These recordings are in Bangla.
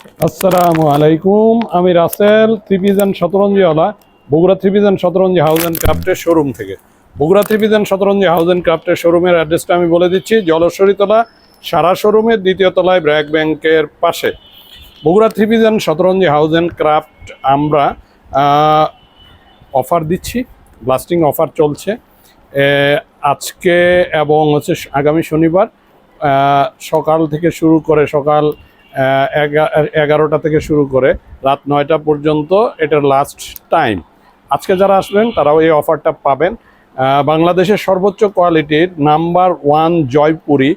আসসালামু আলাইকুম, আমি রাসেল থ্রি পিস অ্যান্ড শতরঞ্জিওয়ালা Bogura three piece and Shatranji house and ক্রাফটের শোরুম থেকে। Bogura three piece and Shatranji house and ক্রাফটের শোরুমের অ্যাড্রেসটা আমি বলে দিচ্ছি। জলশ্বরীতলা সারা শোরুমের দ্বিতীয় তলায় ব্র্যাক ব্যাংকের পাশে। Bogura three piece and Shatranji house and craft আমরা অফার দিচ্ছি, ব্লাস্টিং অফার চলছে আজকে এবং হচ্ছে আগামী শনিবার সকাল থেকে শুরু করে সকাল 11টা থেকে শুরু করে রাত 9টা পর্যন্ত এটার লাস্ট টাইম। আজকে যারা আসবেন তারাও এই অফারটা পাবেন। বাংলাদেশের সর্বোচ্চ কোয়ালিটির নাম্বার 1 জয়পুরি,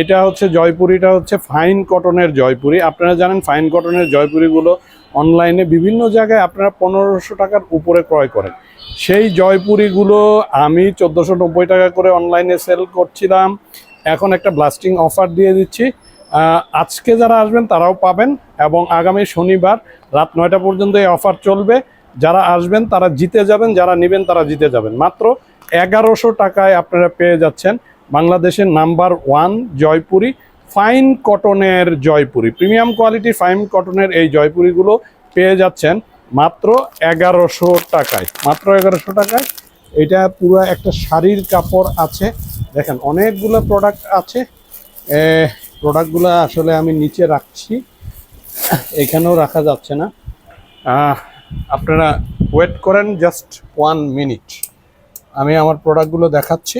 এটা হচ্ছে জয়পুরিটা হচ্ছে ফাইন কটনের জয়পুরি। আপনারা জানেন ফাইন কটনের জয়পুরিগুলো অনলাইনে বিভিন্ন জায়গায় আপনারা 1500 টাকার উপরে ক্রয় করেন। সেই জয়পুরিগুলো আমি 1490 টাকা করে অনলাইনে সেল করছিলাম, এখন একটা ব্লাস্টিং অফার দিয়ে দিচ্ছি। আজকে যারা আসবেন তারাও পাবেন এবং আগামী শনিবার রাত 9টা পর্যন্ত এই অফার চলবে। যারা আসবেন তারা জিতে যাবেন, যারা নেবেন তারা জিতে যাবেন। মাত্র 1100 টাকায় আপনারা পেয়ে যাচ্ছেন বাংলাদেশের নাম্বার 1 জয়পুরি ফাইন কটনের জয়পুরি। প্রিমিয়াম কোয়ালিটির ফাইন কটনের এই জয়পুরিগুলো পেয়ে যাচ্ছেন মাত্র 1100 টাকায়। মাত্র 1100 টাকায়। এটা পুরো একটা শাড়ির কাপড় আছে, দেখেন অনেকগুলো প্রোডাক্ট আছে। প্রোডাক্টগুলো আসলে আমি নিচে রাখছি, এখানেও রাখা যাচ্ছে না। আপনারা ওয়েট করেন জাস্ট 1 মিনিট, আমি আমার প্রোডাক্টগুলো দেখাচ্ছি।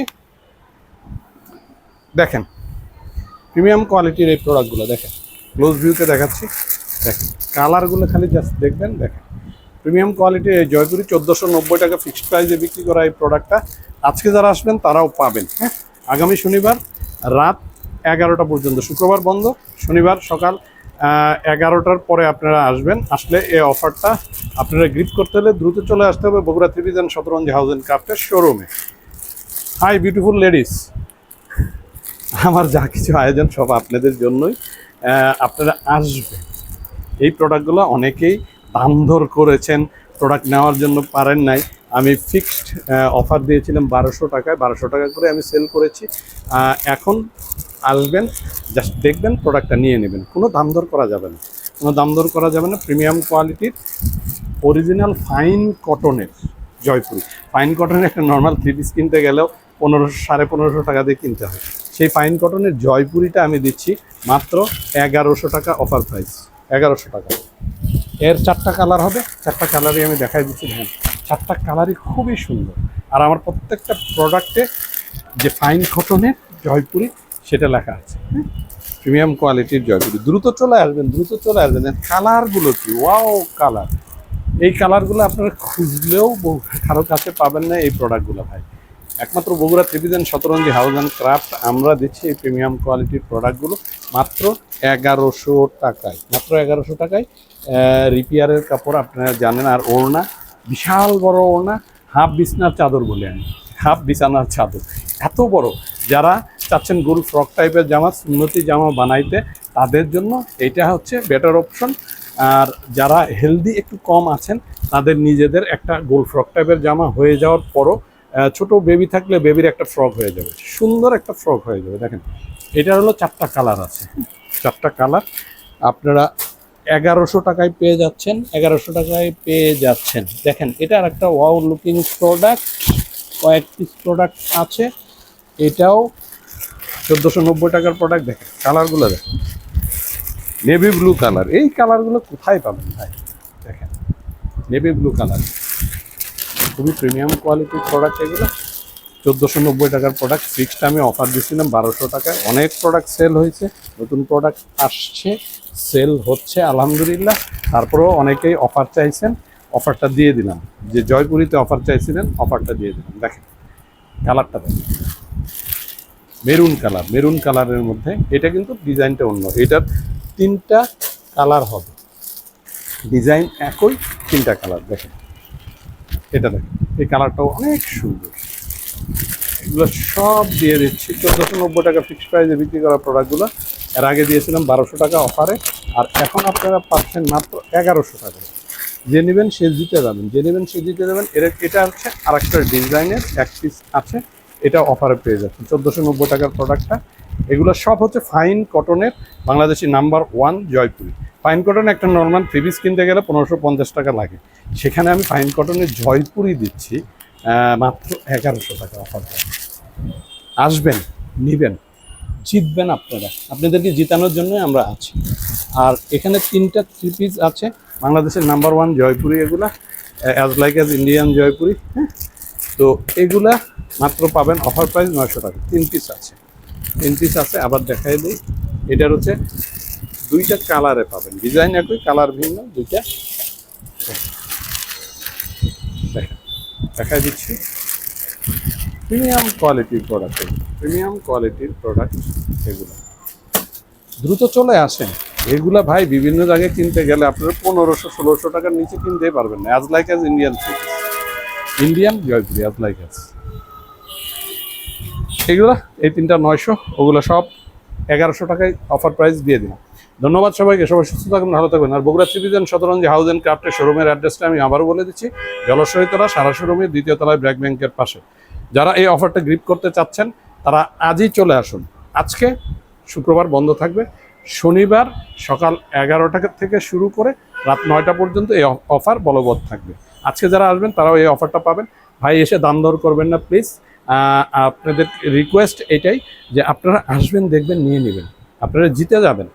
দেখেন প্রিমিয়াম কোয়ালিটির এই প্রোডাক্টগুলো দেখেন, ক্লোজ ভিউতে দেখাচ্ছি। দেখেন কালারগুলো খালি জাস্ট দেখবেন। দেখেন প্রিমিয়াম কোয়ালিটির এই জয়পুরি 1490 টাকা ফিক্সড প্রাইসে বিক্রি করা এই প্রোডাক্টটা আজকে যারা আসবেন তারাও পাবেন। হ্যাঁ, আগামী শনিবার রাত 11টা পর্যন্ত, শুক্রবার বন্ধ, শনিবার সকাল 11টার পরে আপনারা আসবেন। আসলে এই অফারটা আপনারা গ্রিপ করতে হলে দ্রুত চলে আসতে হবে Bogura three piece and Shatranji house and ক্রাফটের শোরুমে। হাই বিউটিফুল লেডিস, আমার যা কিছু আয়োজন সব আপনাদের জন্যই, আপনারা আসবেন। এই প্রোডাক্টগুলো অনেকেই দাম দর করেছেন, প্রোডাক্ট নেওয়ার জন্য পারেন নাই। আমি ফিক্সড অফার দিয়েছিলাম 1200 টাকায়, 1200 টাকা করে আমি সেল করেছি। এখন আসবেন, জাস্ট দেখবেন, প্রোডাক্টটা নিয়ে নেবেন। কোনো দাম দর করা যাবে না, কোনো দাম দর করা যাবে না। প্রিমিয়াম কোয়ালিটির অরিজিনাল ফাইন কটনের জয়পুরি। ফাইন কটনের একটা নর্মাল থ্রি পিস কিনতে গেলেও 1500-1550 টাকা দিয়ে কিনতে হয়। সেই ফাইন কটনের জয়পুরিটা আমি দিচ্ছি মাত্র 1100 টাকা অফার প্রাইস, 1100 টাকা। এর 4টা কালার হবে, 4টা কালারই আমি দেখাই দিচ্ছি। দেখেন 4টা কালারই খুবই সুন্দর। আর আমার প্রত্যেকটা প্রোডাক্টে যে ফাইন কটনের জয়পুরি সেটা লেখা আছে। প্রিমিয়াম কোয়ালিটির জয়পুরি। দ্রুত চলে আসবেন, দ্রুত চলে আসবেন। কালারগুলো কি ওয়াও কালার! এই কালারগুলো আপনারা খুঁজলেও কারো কাছে পাবেন না এই প্রোডাক্টগুলো ভাই। একমাত্র Bogura three piece and Shatranji house and craft আমরা দিচ্ছি এই প্রিমিয়াম কোয়ালিটির প্রোডাক্টগুলো মাত্র 1100 টাকায়, মাত্র 1100 টাকায়। রিপিয়ারের কাপড় আপনারা জানেন। আর ওড়না, বিশাল বড় ওড়না, হাফ বিছনার চাদর বলে আমি, হাফ বিছানার চাদর এত বড়। যারা চাচ্ছেন গোল ফ্রক টাইপের জামা, সুন্নতি জামা বানাইতে, তাদের জন্য এটা হচ্ছে বেটার অপশন। আর যারা হেলদি একটু কম আছেন তাদের নিজেদের একটা গোল ফ্রক টাইপের জামা হয়ে যাওয়ার পরও ছোট বেবি থাকলে বেবির একটা ফ্রক হয়ে যাবে, সুন্দর একটা ফ্রক হয়ে যাবে। দেখেন এটার হলো 4টা কালার আছে, 4টা কালার আপনারা 1100 টাকায় পেয়ে যাচ্ছেন, 1100 টাকায় পেয়ে যাচ্ছেন। দেখেন এটা আর একটা ওয়াও লুকিং প্রোডাক্ট, কয়েক পিস প্রোডাক্ট আছে। এটাও 1490 টাকার প্রোডাক্ট। দেখেন কালারগুলো, দেখেন নেভি ব্লু কালার। এই কালারগুলো কোথায় পাবেন ভাই? দেখেন নেভি ব্লু কালার, খুবই প্রিমিয়াম কোয়ালিটির প্রোডাক্ট এগুলো। 1490 টাকার প্রোডাক্ট, ফিক্সড আমি অফার দিচ্ছিলাম 1200 টাকায়। অনেক প্রোডাক্ট সেল হয়েছে, নতুন প্রোডাক্ট আসছে, সেল হচ্ছে আলহামদুলিল্লাহ। তারপরেও অনেকেই অফার চাইছেন, অফারটা দিয়ে দিলাম। যে জয়পুরিতে অফার চাইছিলেন অফারটা দিয়ে দিলাম। দেখেন কালারটা দেখেন, মেরুন কালার, মেরুন কালারের মধ্যে। এটা কিন্তু ডিজাইনটা অন্য, এটার 3টা কালার হবে, ডিজাইন একই, 3টা কালার। দেখেন এটা দেখেন, এই কালারটাও অনেক সুন্দর। এগুলো সব দিয়ে দিচ্ছি 1490 টাকা ফিক্সড প্রাইসে বিক্রি করা প্রোডাক্টগুলো। এর আগে দিয়েছিলাম 1200 টাকা অফারে, আর এখন আপনারা পাচ্ছেন মাত্র 1100 টাকা। যে নেবেন সে জিতে যাবেন, যে নেবেন সে জিতে যাবেন। এটা হচ্ছে আর একটা ডিজাইনের এক পিস আছে, এটা অফারে পেয়ে যাচ্ছেন 1490 টাকার প্রোডাক্টটা। এগুলো সব হচ্ছে ফাইন কটনের Bangladeshi number 1 Jaipuri. Fine cotton একটা নর্মাল থ্রি পিস কিনতে গেলে 1550 টাকা লাগে, সেখানে আমি ফাইন কটনের জয়পুরি দিচ্ছি মাত্র 1100 টাকা অফার। আসবেন, নেবেন, জিতবেন আপনারা, আপনাদেরকে জিতানোর জন্যই আমরা আছি। আর এখানে 3টা থ্রি পিস আছে, বাংলাদেশের নাম্বার 1 জয়পুরি, এগুলা as like as Indian Jaipuri. হ্যাঁ, তো এগুলা মাত্র পাবেন অফার প্রাইস 900 টাকা। 3 পিস আছে, 3 পিস আছে। আবার দেখাই দিই, এটার হচ্ছে 2টা কালারে পাবেন, ডিজাইন একই, কালার ভিন্ন, 2টা দেখাই দিচ্ছি। প্রিমিয়াম কোয়ালিটির প্রোডাক্ট, প্রিমিয়াম কোয়ালিটির প্রোডাক্ট এগুলো। দ্রুত চলে আসেন, এগুলা ভাই বিভিন্ন জায়গায় কিনতে গেলে আপনারা 1500-1600 টাকার নিচে কিনতেই পারবেন না। As like as Indian three piece, Indian Jaipuri as like as এগুলা। এই 3টা 900, ওগুলো সব 1100 টাকায় অফার প্রাইস দিয়ে দিলাম। ধন্যবাদ সবাইকে, সবাই সুস্থ থাকবেন, ভালো থাকবেন। আর বগুড়া ত্রিভিজন শতরঞ্জি হাউস অ্যান্ড ক্রাফটের শোরুমের অ্যাড্রেসটা আমি আবারও বলে দিচ্ছি, জলশ্বরীতলা সারা শোরুমের 2য় তলায় ব্র্যাক ব্যাংকের পাশে। যারা এই অফারটা গ্রিপ করতে চাচ্ছেন তারা আজই চলে আসুন। আজকে শুক্রবার বন্ধ থাকবে, শনিবার সকাল 11টা থেকে শুরু করে রাত 9টা পর্যন্ত এই অফার বলবৎ থাকবে। আজকে যারা আসবেন তারাও এই অফারটা পাবেন। ভাই এসে দাম দর করবেন না প্লিজ, আপনাদের রিকোয়েস্ট এটাই যে আপনারা আসবেন, দেখবেন, নিয়ে নেবেন, আপনারা জিতে যাবেন।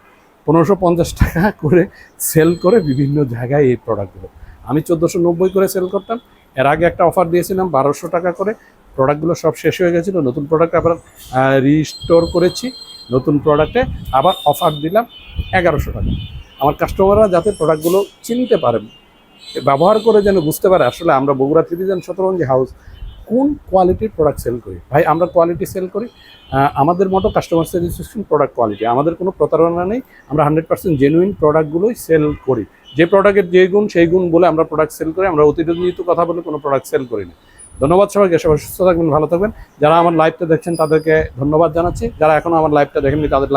1550 টাকা করে সেল করে বিভিন্ন জায়গায় এই প্রোডাক্টগুলো আমি 1490 করে সেল করতাম। এর আগে একটা অফার দিয়েছিলাম 1200 টাকা করে, প্রোডাক্টগুলো সব শেষ হয়ে গেছিলো। নতুন প্রোডাক্ট আবার রিস্টোর করেছি, নতুন প্রোডাক্টে আবার অফার দিলাম 1100 টাকা। আমার কাস্টমাররা যাতে প্রোডাক্টগুলো চিনতে পারেন, ব্যবহার করে যেন বুঝতে পারে আসলে আমরা বগুড়া ত্রিভিজন শতরঞ্জি হাউস কোন কোয়ালিটির প্রোডাক্ট সেল করি। ভাই আমরা কোয়ালিটি সেল করি, আমাদের মতো কাস্টমার স্যাটিসফ্যাকশন, প্রোডাক্ট কোয়ালিটি, আমাদের কোনো প্রতারণা নেই। আমরা 100% জেনুইন প্রোডাক্টগুলোই সেল করি। যে প্রোডাক্টের যে গুণ সেই গুণ বলে আমরা প্রোডাক্ট সেল করি, আমরা অতিরঞ্জিত কথা বলে কোনো প্রোডাক্ট সেল করি না। ধন্যবাদ সবাইকে, সবাই সুস্থ থাকবেন, ভালো থাকবেন। যারা আমার লাইভটা দেখছেন তাদেরকে ধন্যবাদ জানাচ্ছি, যারা এখনও আমার লাইভটা দেখেননি তাদের